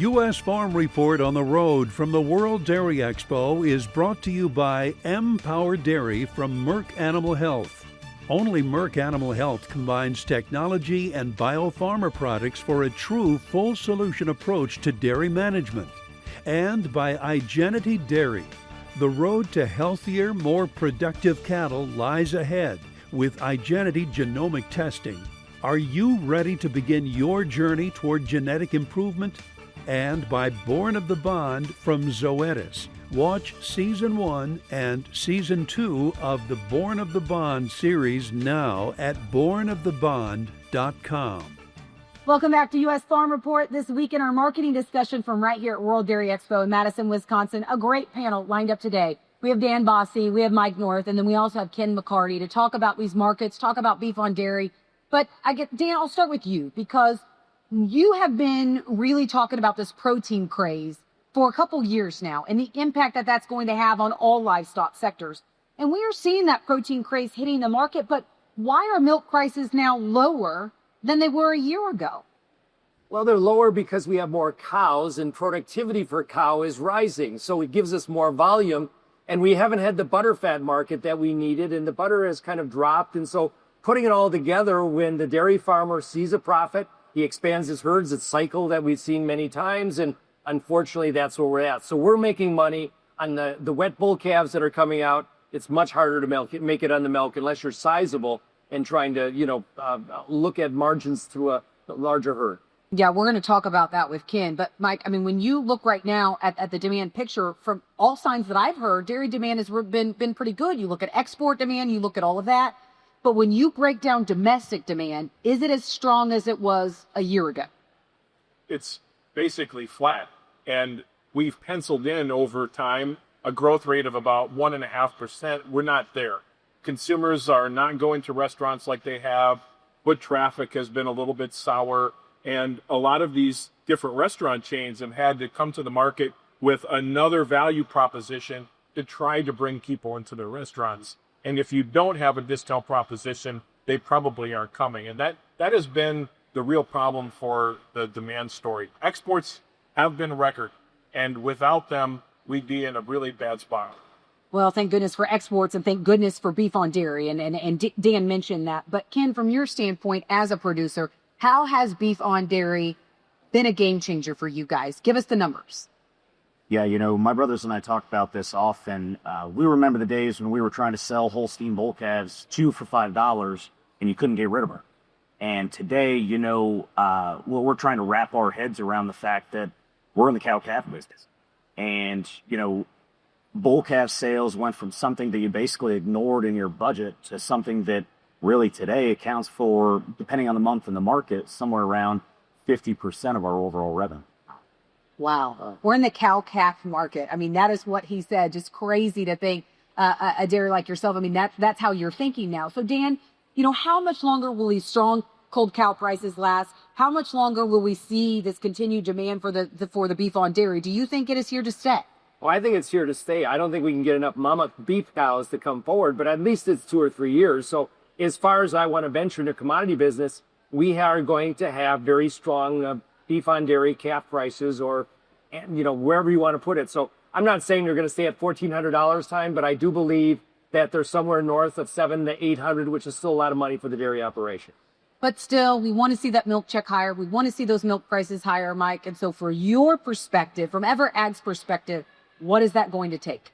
U.S. Farm Report on the road from the World Dairy Expo is brought to you by M-Power Dairy from Merck Animal Health. Only Merck Animal Health combines technology and biopharma products for a true full solution approach to dairy management. And by Igenity Dairy. The road to healthier, more productive cattle lies ahead with Igenity genomic testing. Are you ready to begin your journey toward genetic improvement? And by Born of the Bond from Zoetis. Watch Season 1 and Season 2 of the Born of the Bond series now at bornofthebond.com. Welcome back to U.S. Farm Report. This week in our marketing discussion from right here at World Dairy Expo in Madison, Wisconsin, a great panel lined up today. We have Dan Bossy, we have Mike North, and then we also have Ken McCarty to talk about these markets, talk about beef on dairy. But Dan, I'll start with you because you have been really talking about this protein craze for a couple years now and the impact that that's going to have on all livestock sectors. And we are seeing that protein craze hitting the market, but why are milk prices now lower than they were a year ago? Well, they're lower because we have more cows and productivity per cow is rising. So it gives us more volume and we haven't had the butterfat market that we needed and the butter has kind of dropped. And so putting it all together, when the dairy farmer sees a profit, he expands his herds. It's a cycle that we've seen many times. And unfortunately, that's where we're at. So we're making money on the wet bull calves that are coming out. It's much harder to make it on the milk unless you're sizable and trying to, look at margins through a larger herd. Yeah, we're going to talk about that with Ken. But Mike, I mean, when you look right now at the demand picture, from all signs that I've heard, dairy demand has been pretty good. You look at export demand, you look at all of that. But when you break down domestic demand, is it as strong as it was a year ago? It's basically flat. And we've penciled in over time a growth rate of about 1.5%. We're not there. Consumers are not going to restaurants like they have. Foot traffic has been a little bit sour. And a lot of these different restaurant chains have had to come to the market with another value proposition to try to bring people into their restaurants. And if you don't have a discount proposition, they probably aren't coming. And that has been the real problem for the demand story. Exports have been record. And without them, we'd be in a really bad spot. Well, thank goodness for exports and thank goodness for beef on dairy. And Dan mentioned that. But Ken, from your standpoint as a producer, how has beef on dairy been a game changer for you guys? Give us the numbers. Yeah, my brothers and I talk about this often. We remember the days when we were trying to sell Holstein bull calves 2 for $5 and you couldn't get rid of her. And today, we're trying to wrap our heads around the fact that we're in the cow-calf business. And, bull calf sales went from something that you basically ignored in your budget to something that really today accounts for, depending on the month and the market, somewhere around 50% of our overall revenue. Wow. We're in the cow-calf market. I mean, that is what he said. Just crazy to think a dairy like yourself. I mean, that's how you're thinking now. So, Dan, how much longer will these strong cold cow prices last? How much longer will we see this continued demand for the beef on dairy? Do you think it is here to stay? Well, I think it's here to stay. I don't think we can get enough mama beef cows to come forward, but at least it's 2 or 3 years. So as far as I want to venture into commodity business, we are going to have very strong beef on dairy calf prices or, wherever you want to put it. So I'm not saying they're going to stay at $1,400 time, but I do believe that they're somewhere north of $700 to $800, which is still a lot of money for the dairy operation. But still, we want to see that milk check higher. We want to see those milk prices higher, Mike. And so for your perspective, from EverAg's perspective, what is that going to take?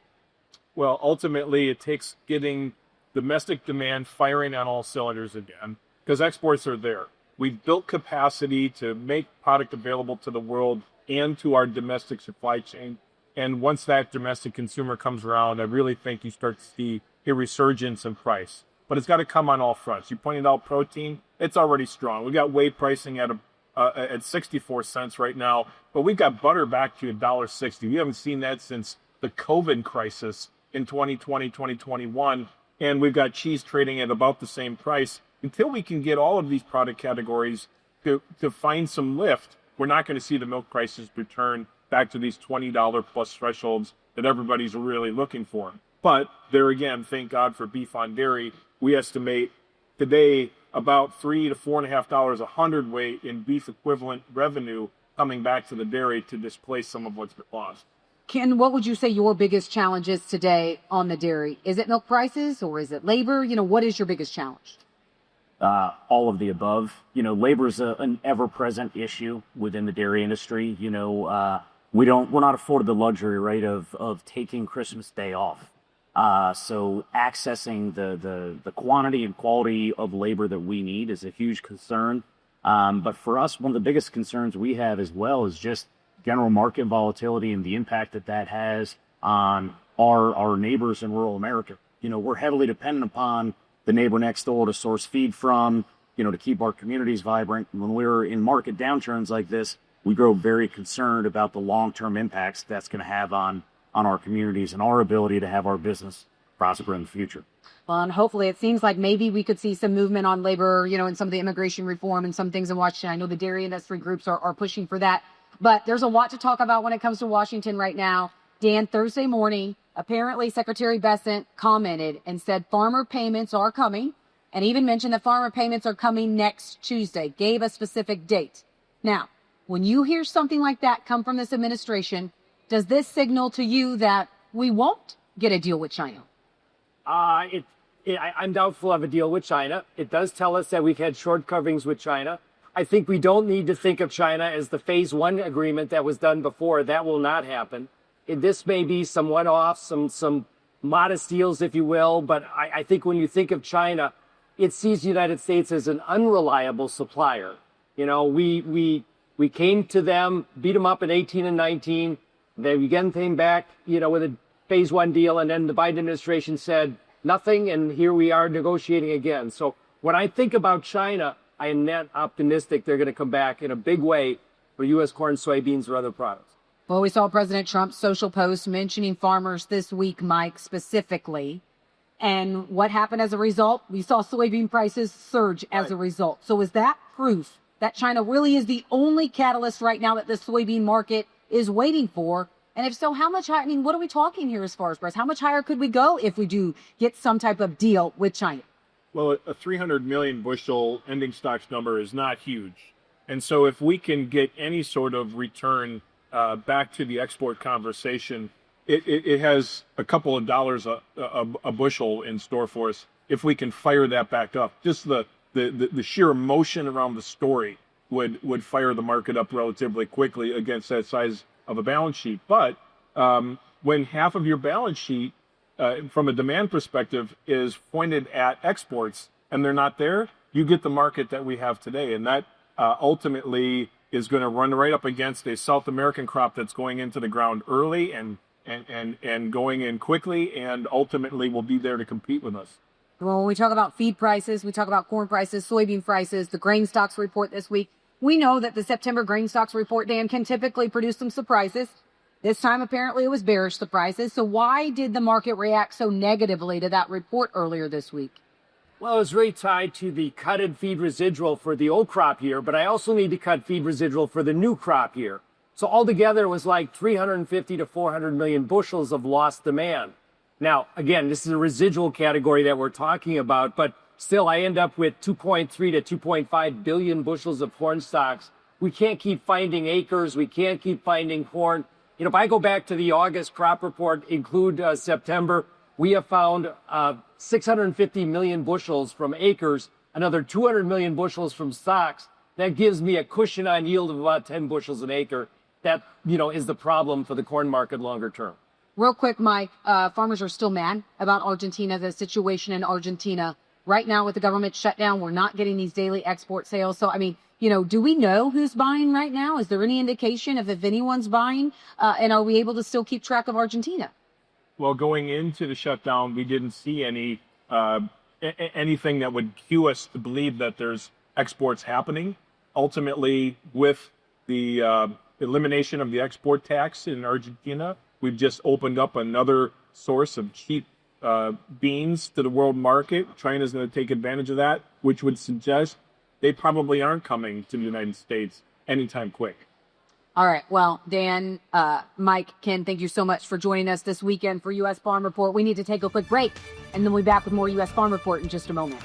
Well, ultimately, it takes getting domestic demand firing on all cylinders again, because exports are there. We've built capacity to make product available to the world and to our domestic supply chain. And once that domestic consumer comes around, I really think you start to see a resurgence in price. But it's got to come on all fronts. You pointed out protein. It's already strong. We got whey pricing at 64 cents right now, but we've got butter back to $1.60. We haven't seen that since the COVID crisis in 2020, 2021. And we've got cheese trading at about the same price. Until we can get all of these product categories to find some lift, we're not going to see the milk prices return back to these $20 plus thresholds that everybody's really looking for. But there again, thank God for beef on dairy. We estimate today about $3 to $4.50 a hundredweight in beef equivalent revenue coming back to the dairy to displace some of what's been lost. Ken, what would you say your biggest challenge is today on the dairy? Is it milk prices or is it labor? What is your biggest challenge? All of the above. Labor is an ever-present issue within the dairy industry. We're not afforded the luxury, right, of taking Christmas Day off. So accessing the quantity and quality of labor that we need is a huge concern. But for us, one of the biggest concerns we have as well is just general market volatility and the impact that has on our neighbors in rural America. We're heavily dependent upon the neighbor next door to source feed from, to keep our communities vibrant. And when we're in market downturns like this, we grow very concerned about the long-term impacts that's going to have on our communities and our ability to have our business prosper in the future. Well, and hopefully it seems like maybe we could see some movement on labor, and some of the immigration reform and some things in Washington. I know the dairy industry groups are pushing for that. But there's a lot to talk about when it comes to Washington right now. Dan, Thursday morning, apparently Secretary Bessent commented and said farmer payments are coming, and even mentioned that farmer payments are coming next Tuesday, gave a specific date. Now, when you hear something like that come from this administration, does this signal to you that we won't get a deal with China? I'm doubtful of a deal with China. It does tell us that we've had shortcomings with China. I think we don't need to think of China as the phase one agreement that was done before. That will not happen. This may be some one-offs, some modest deals, if you will. But I think when you think of China, it sees the United States as an unreliable supplier. We came to them, beat them up in 18 and 19. They again came back, with a phase one deal. And then the Biden administration said nothing. And here we are negotiating again. So when I think about China, I am not optimistic they're going to come back in a big way for U.S. corn, soybeans, or other products. Well, we saw President Trump's social post mentioning farmers this week, Mike, specifically. And what happened as a result? We saw soybean prices surge as a result. So is that proof that China really is the only catalyst right now that the soybean market is waiting for? And if so, how much higher? What are we talking here as far as price? How much higher could we go if we do get some type of deal with China? Well, a 300 million bushel ending stocks number is not huge. And so if we can get any sort of return back to the export conversation, it has a couple of dollars a bushel in store for us if we can fire that back up. Just the sheer emotion around the story would fire the market up relatively quickly against that size of a balance sheet. But when half of your balance sheet from a demand perspective is pointed at exports and they're not there, you get the market that we have today. And that ultimately is going to run right up against a South American crop that's going into the ground early and going in quickly and ultimately will be there to compete with us. Well, when we talk about feed prices, we talk about corn prices, soybean prices, the grain stocks report this week. We know that the September grain stocks report, Dan, can typically produce some surprises. This time, apparently, it was bearish surprises. So why did the market react so negatively to that report earlier this week? Well, it was really tied to the cutted feed residual for the old crop year, but I also need to cut feed residual for the new crop year. So altogether, it was like 350 to 400 million bushels of lost demand. Now, again, this is a residual category that we're talking about, but still I end up with 2.3 to 2.5 billion bushels of corn stalks. We can't keep finding acres. We can't keep finding corn. If I go back to the August crop report, include September, we have found 650 million bushels from acres, another 200 million bushels from stocks. That gives me a cushion on yield of about 10 bushels an acre. That, is the problem for the corn market longer term. Real quick, Mike, farmers are still mad about Argentina, the situation in Argentina. Right now with the government shutdown, we're not getting these daily export sales. So, do we know who's buying right now? Is there any indication of if anyone's buying? And are we able to still keep track of Argentina? Well, going into the shutdown, we didn't see anything that would cue us to believe that there's exports happening. Ultimately, with the elimination of the export tax in Argentina, we've just opened up another source of cheap beans to the world market. China's going to take advantage of that, which would suggest they probably aren't coming to the United States anytime quick. All right. Well, Dan, Mike, Ken, thank you so much for joining us this weekend for U.S. Farm Report. We need to take a quick break, and then we'll be back with more U.S. Farm Report in just a moment.